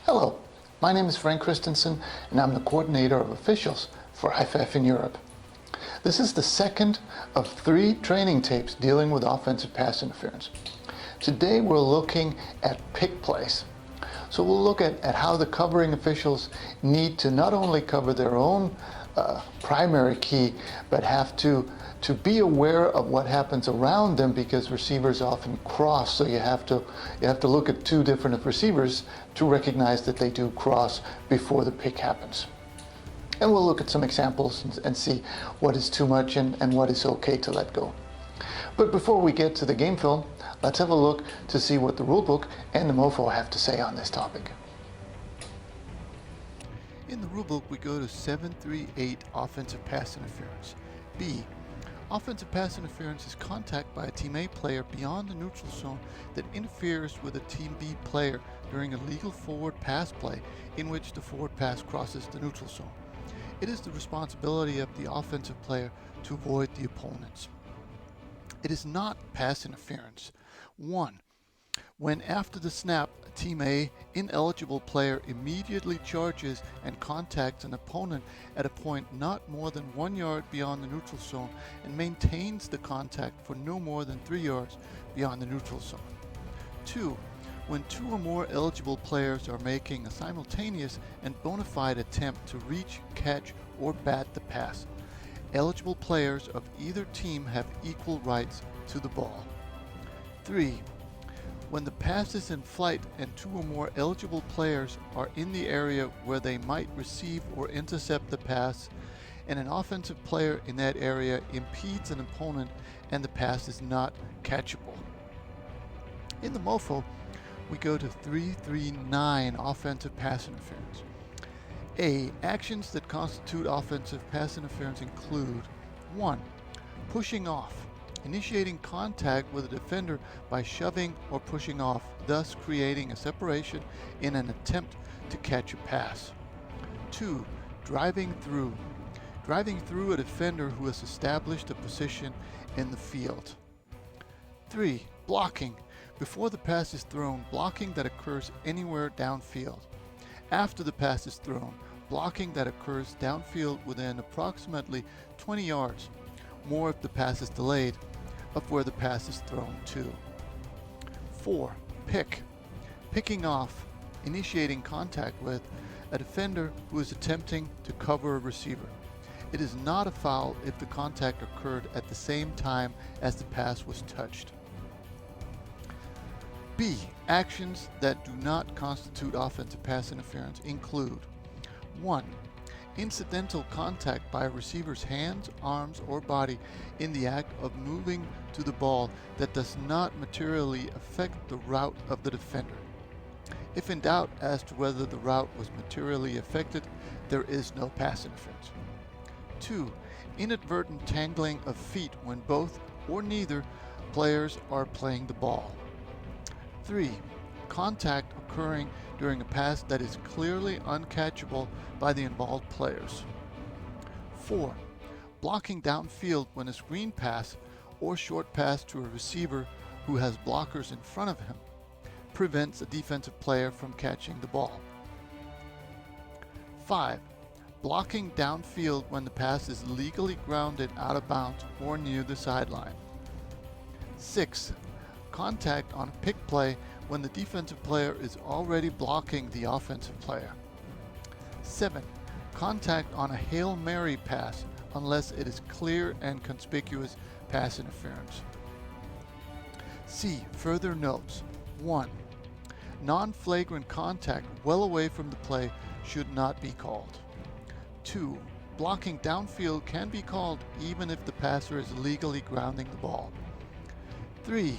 Hello, my name is Frank Christensen and I'm the coordinator of officials for IFAF in Europe. This is the second of 3 training tapes dealing with offensive pass interference. Today we're looking at pick plays. So we'll look at how the covering officials need to not only cover their own primary key, but have to be aware of what happens around them, because receivers often cross. So you have to look at 2 different receivers to recognize that they do cross before the pick happens. And we'll look at some examples and see what is too much and what is okay to let go. But before we get to the game film, let's have a look to see what the rulebook and the MOFO have to say on this topic. In the rulebook, we go to 738 offensive pass interference. B. Offensive pass interference is contact by a Team A player beyond the neutral zone that interferes with a Team B player during a legal forward pass play in which the forward pass crosses the neutral zone. It is the responsibility of the offensive player to avoid the opponents. It is not pass interference. 1. When after the snap, a Team A ineligible player immediately charges and contacts an opponent at a point not more than 1 yard beyond the neutral zone and maintains the contact for no more than 3 yards beyond the neutral zone. 2. When 2 or more eligible players are making a simultaneous and bona fide attempt to reach, catch, or bat the pass, eligible players of either team have equal rights to the ball. 3. When the pass is in flight and 2 or more eligible players are in the area where they might receive or intercept the pass, and an offensive player in that area impedes an opponent and the pass is not catchable. In the MOFO, we go to 339 offensive pass interference. A. Actions that constitute offensive pass interference include 1. Pushing off, initiating contact with a defender by shoving or pushing off, thus creating a separation in an attempt to catch a pass. 2. Driving through a defender who has established a position in the field. 3. Blocking, before the pass is thrown, blocking that occurs anywhere downfield. After the pass is thrown, blocking that occurs downfield within approximately 20 yards, more if the pass is delayed, of where the pass is thrown to. 4. Picking off, initiating contact with a defender who is attempting to cover a receiver. It is not a foul if the contact occurred at the same time as the pass was touched. B. Actions that do not constitute offensive pass interference include 1. Incidental contact by a receiver's hands, arms, or body in the act of moving to the ball that does not materially affect the route of the defender. If in doubt as to whether the route was materially affected, there is no pass interference. 2. Inadvertent tangling of feet when both or neither players are playing the ball. 3. Contact occurring during a pass that is clearly uncatchable by the involved players. 4. Blocking downfield when a screen pass or short pass to a receiver who has blockers in front of him prevents a defensive player from catching the ball. 5. Blocking downfield when the pass is legally grounded out of bounds or near the sideline. 6. Contact on a pick play when the defensive player is already blocking the offensive player. 7. Contact on a Hail Mary pass unless it is clear and conspicuous pass interference. C. Further notes. 1. Non-flagrant contact well away from the play should not be called. 2. Blocking downfield can be called even if the passer is legally grounding the ball. 3.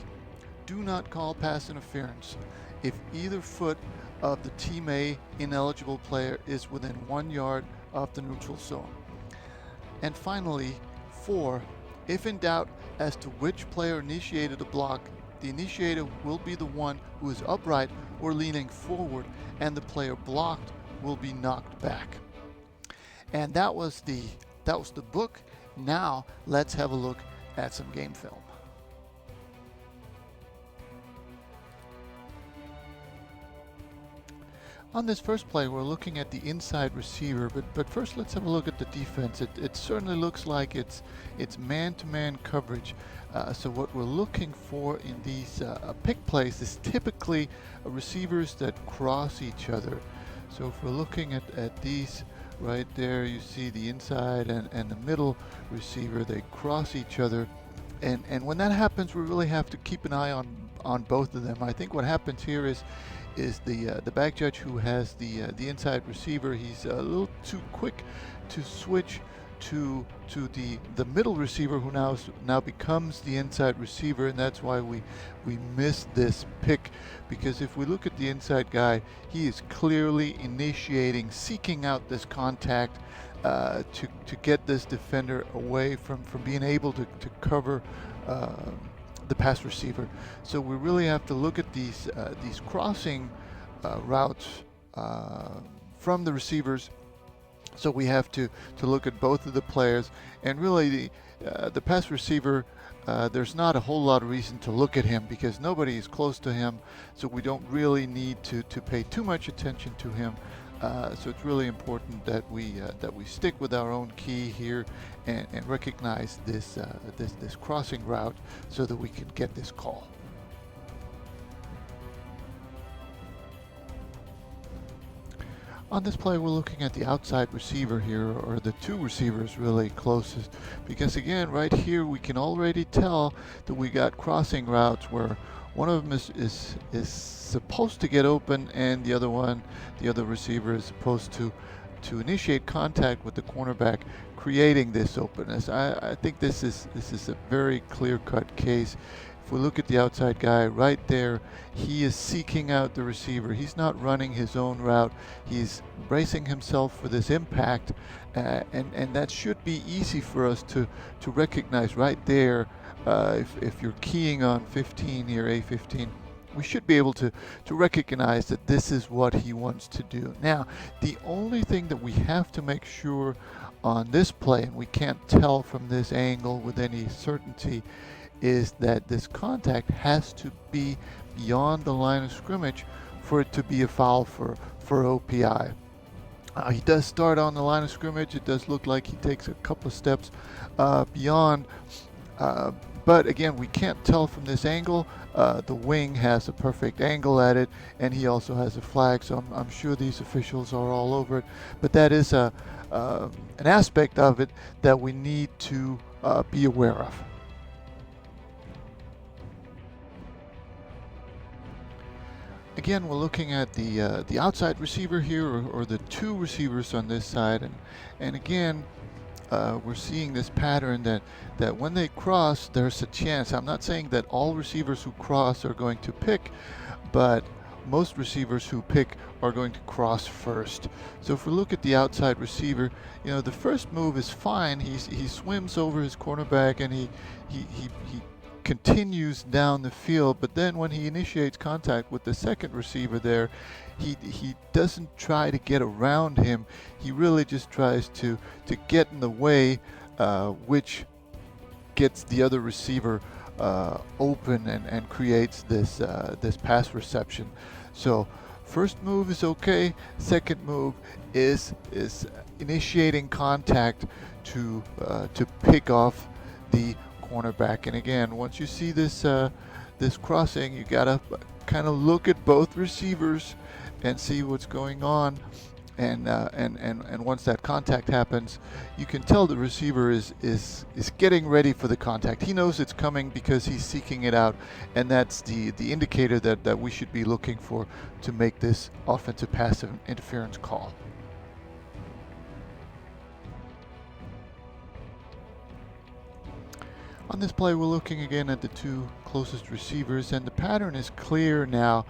Do not call pass interference if either foot of the Team A ineligible player is within 1 yard of the neutral zone. And finally, 4. If in doubt as to which player initiated a block, the initiator will be the one who is upright or leaning forward, and the player blocked will be knocked back. And that was the book. Now let's have a look at some game film. On this first play, we're looking at the inside receiver, but first let's have a look at the defense. It certainly looks like it's man-to-man coverage. So what we're looking for in these pick plays is typically receivers that cross each other. So if we're looking at these right there, you see the inside and the middle receiver, they cross each other. And when that happens, we really have to keep an eye on both of them. I think what happens here is the back judge who has the inside receiver, he's a little too quick to switch to the middle receiver, who now becomes the inside receiver, and that's why we missed this pick. Because if we look at the inside guy, he is clearly initiating, seeking out this contact to get this defender away from being able to cover the pass receiver. So we really have to look at these crossing routes from the receivers. So we have to look at both of the players, and really the pass receiver, there's not a whole lot of reason to look at him because nobody is close to him, so we don't really need to pay too much attention to him. So it's really important that we stick with our own key here and recognize this crossing route so that we can get this call. On this play, we're looking at the outside receiver here, or the two receivers really closest, because again, right here we can already tell that we got crossing routes where one of them is supposed to get open, and the other receiver is supposed to initiate contact with the cornerback, creating this openness. I think this is a very clear-cut case. If we look at the outside guy right there, he is seeking out the receiver. He's not running his own route. He's bracing himself for this impact, and that should be easy for us to recognize right there. If you're keying on 15 here, A15, we should be able to recognize that this is what he wants to do. Now, the only thing that we have to make sure on this play, and we can't tell from this angle with any certainty, is that this contact has to be beyond the line of scrimmage for it to be a foul for OPI. He does start on the line of scrimmage. It does look like he takes a couple of steps beyond, but again, we can't tell from this angle. The wing has a perfect angle at it, and he also has a flag, so I'm sure these officials are all over it. But that is an aspect of it that we need to be aware of. Again, we're looking at the outside receiver here, or the two receivers on this side, and again, we're seeing this pattern that when they cross, there's a chance. I'm not saying that all receivers who cross are going to pick, but most receivers who pick are going to cross first. So if we look at the outside receiver, you know, the first move is fine. He swims over his cornerback and he continues down the field, but then when he initiates contact with the second receiver there, he doesn't try to get around him. He really just tries to get in the way, which gets the other receiver open and creates this pass reception. So first move is okay. Second move is initiating contact to pick off the cornerback. And again, once you see this crossing, you gotta kind of look at both receivers and see what's going on. And once that contact happens, you can tell the receiver is getting ready for the contact. He knows it's coming because he's seeking it out, and that's the indicator that we should be looking for to make this offensive pass interference call. On this play, we're looking again at the two closest receivers, and the pattern is clear now.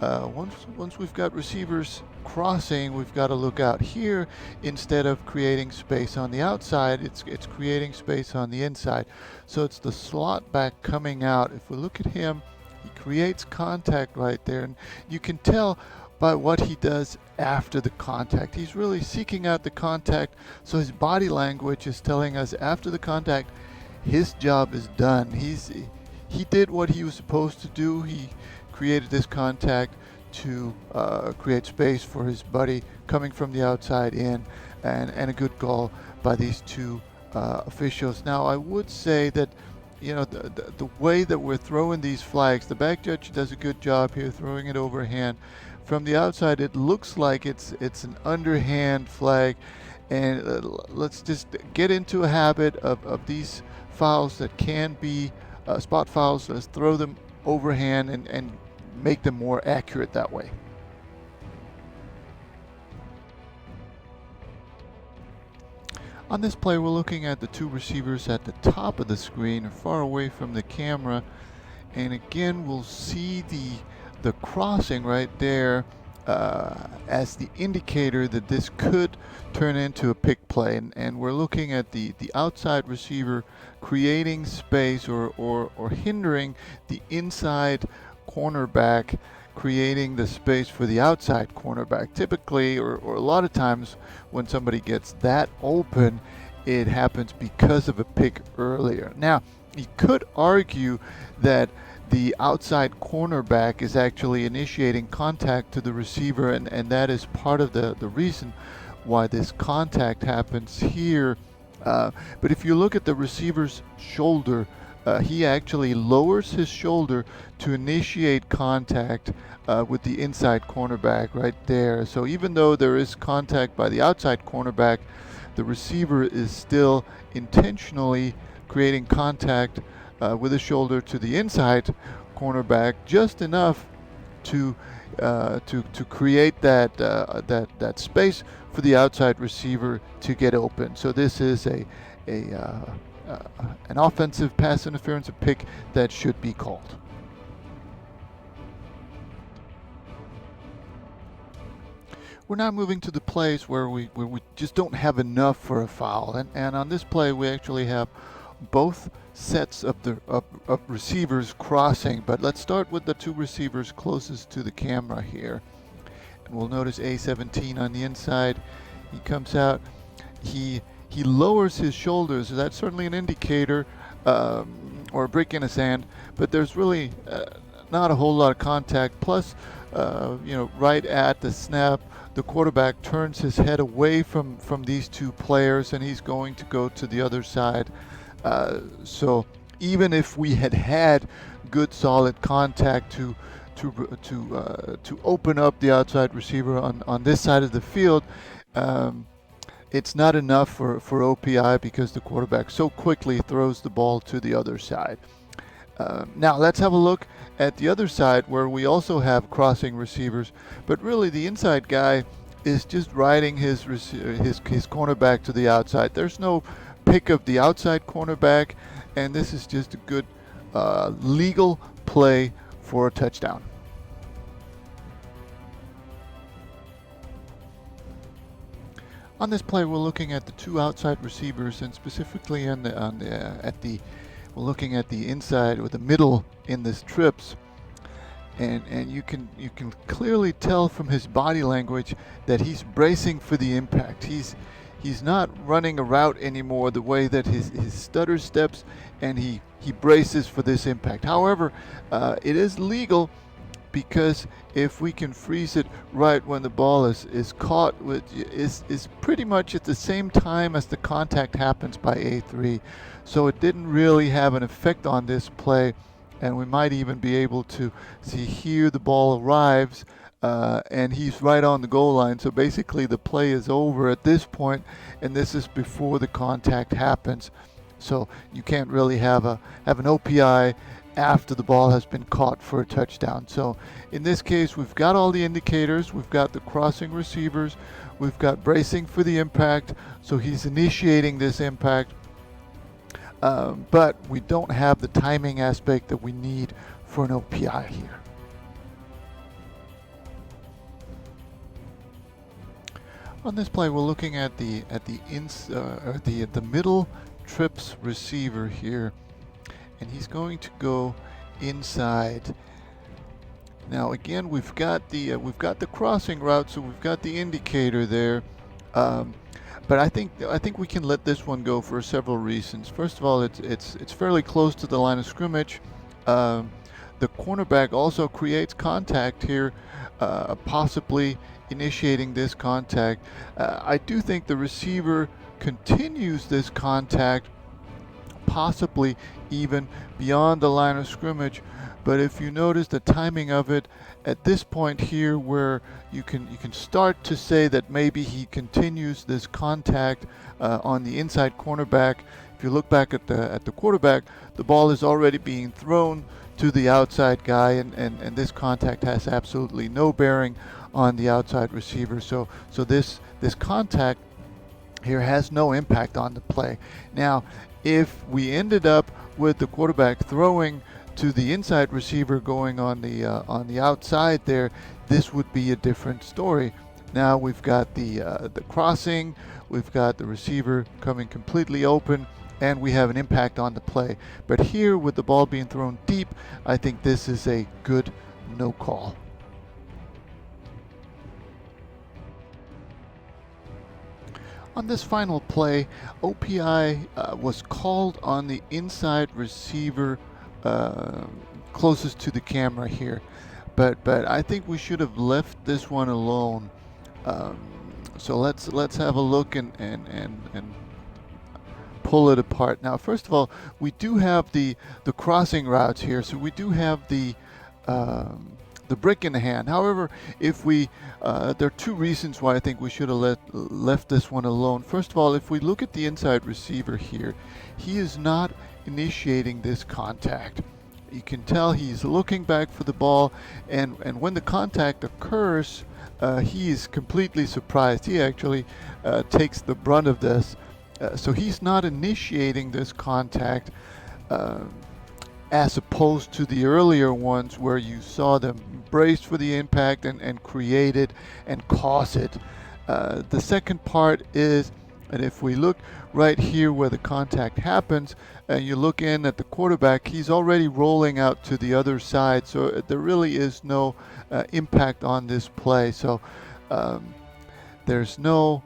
Once we've got receivers crossing, we've got to look out here. Instead of creating space on the outside, it's creating space on the inside. So it's the slot back coming out. If we look at him, he creates contact right there, and you can tell by what he does after the contact. He's really seeking out the contact, so his body language is telling us after the contact, his job is done. He did what he was supposed to do. He created this contact to create space for his buddy coming from the outside in, and a good call by these two officials. Now, I would say that, you know, the way that we're throwing these flags, the back judge does a good job here throwing it overhand. From the outside, it looks like it's an underhand flag, and let's just get into a habit of these fouls that can be spot fouls. Let's throw them overhand and make them more accurate that way. On this play, we're looking at the two receivers at the top of the screen, far away from the camera, and again we'll see the crossing right there as the indicator that this could turn into a pick play, and we're looking at the outside receiver creating space or hindering the inside cornerback, creating the space for the outside cornerback. Typically, or a lot of times when somebody gets that open, it happens because of a pick earlier. Now, you could argue that the outside cornerback is actually initiating contact to the receiver, and that is part of the reason why this contact happens here. But if you look at the receiver's shoulder, he actually lowers his shoulder to initiate contact with the inside cornerback right there. So even though there is contact by the outside cornerback, the receiver is still intentionally creating contact with his shoulder to the inside cornerback, just enough to create that space for the outside receiver to get open. So this is an offensive pass interference, a pick that should be called. We're now moving to the plays where we just don't have enough for a foul, and on this play we actually have both sets of receivers crossing. But let's start with the two receivers closest to the camera here, and we'll notice A17 on the inside. He comes out, he lowers his shoulders. That's certainly an indicator or a break in his hand, but there's really not a whole lot of contact. Plus, right at the snap, the quarterback turns his head away from these two players, and he's going to go to the other side. So even if we had good solid contact to open up the outside receiver on this side of the field, it's not enough for OPI because the quarterback so quickly throws the ball to the other side. Now let's have a look at the other side where we also have crossing receivers, but really the inside guy is just riding his cornerback to the outside. There's no pick of the outside cornerback, and this is just a good legal play for a touchdown. On this play, we're looking at the two outside receivers, and specifically we're looking at the inside or the middle in this trips, and you can clearly tell from his body language that he's bracing for the impact. He's not running a route anymore the way that his stutter steps, and he braces for this impact. However, it is legal, because if we can freeze it right when the ball is caught, is pretty much at the same time as the contact happens by A3. So it didn't really have an effect on this play, and we might even be able to see here the ball arrives, and he's right on the goal line. So basically the play is over at this point, and this is before the contact happens. So you can't really have an OPI after the ball has been caught for a touchdown. So in this case, we've got all the indicators. We've got the crossing receivers. We've got bracing for the impact. So he's initiating this impact. But we don't have the timing aspect that we need for an OPI here. On this play, we're looking at the middle trips receiver here, and he's going to go inside. Now again, we've got the crossing route, so we've got the indicator there. But I think we can let this one go for several reasons. First of all, it's fairly close to the line of scrimmage. The cornerback also creates contact here possibly initiating this contact. I do think the receiver continues this contact, possibly even beyond the line of scrimmage. But if you notice the timing of it at this point here, where you can start to say that maybe he continues this contact on the inside cornerback. If you look back at the quarterback, the ball is already being thrown to the outside guy, and this contact has absolutely no bearing on the outside receiver. So this contact here has no impact on the play. Now, if we ended up with the quarterback throwing to the inside receiver going on the outside there, this would be a different story. Now we've got the crossing, we've got the receiver coming completely open, and we have an impact on the play. But here, with the ball being thrown deep, I think this is a good no call. On this final play, OPI was called on the inside receiver closest to the camera here, but I think we should have left this one alone. So let's have a look and pull it apart. Now, first of all, we do have the crossing routes here, so we do have the brick in the hand. However, if we there are two reasons why I think we should have left this one alone. First of all, if we look at the inside receiver here, he is not initiating this contact. You can tell he's looking back for the ball, and when the contact occurs, he is completely surprised. He actually takes the brunt of this. So he's not initiating this contact, as opposed to the earlier ones where you saw them brace for the impact and create it and cause it. The second part is, and if we look right here where the contact happens, and you look in at the quarterback, he's already rolling out to the other side, so there really is no impact on this play. So there's no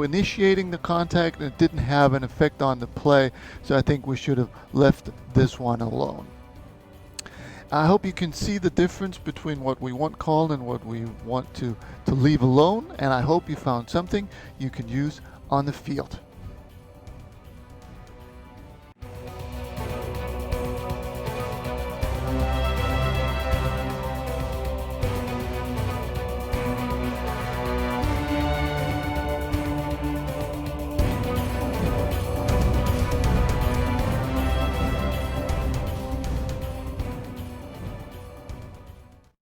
initiating the contact, and it didn't have an effect on the play, so I think we should have left this one alone. I hope you can see the difference between what we want called and what we want to leave alone, and I hope you found something you can use on the field.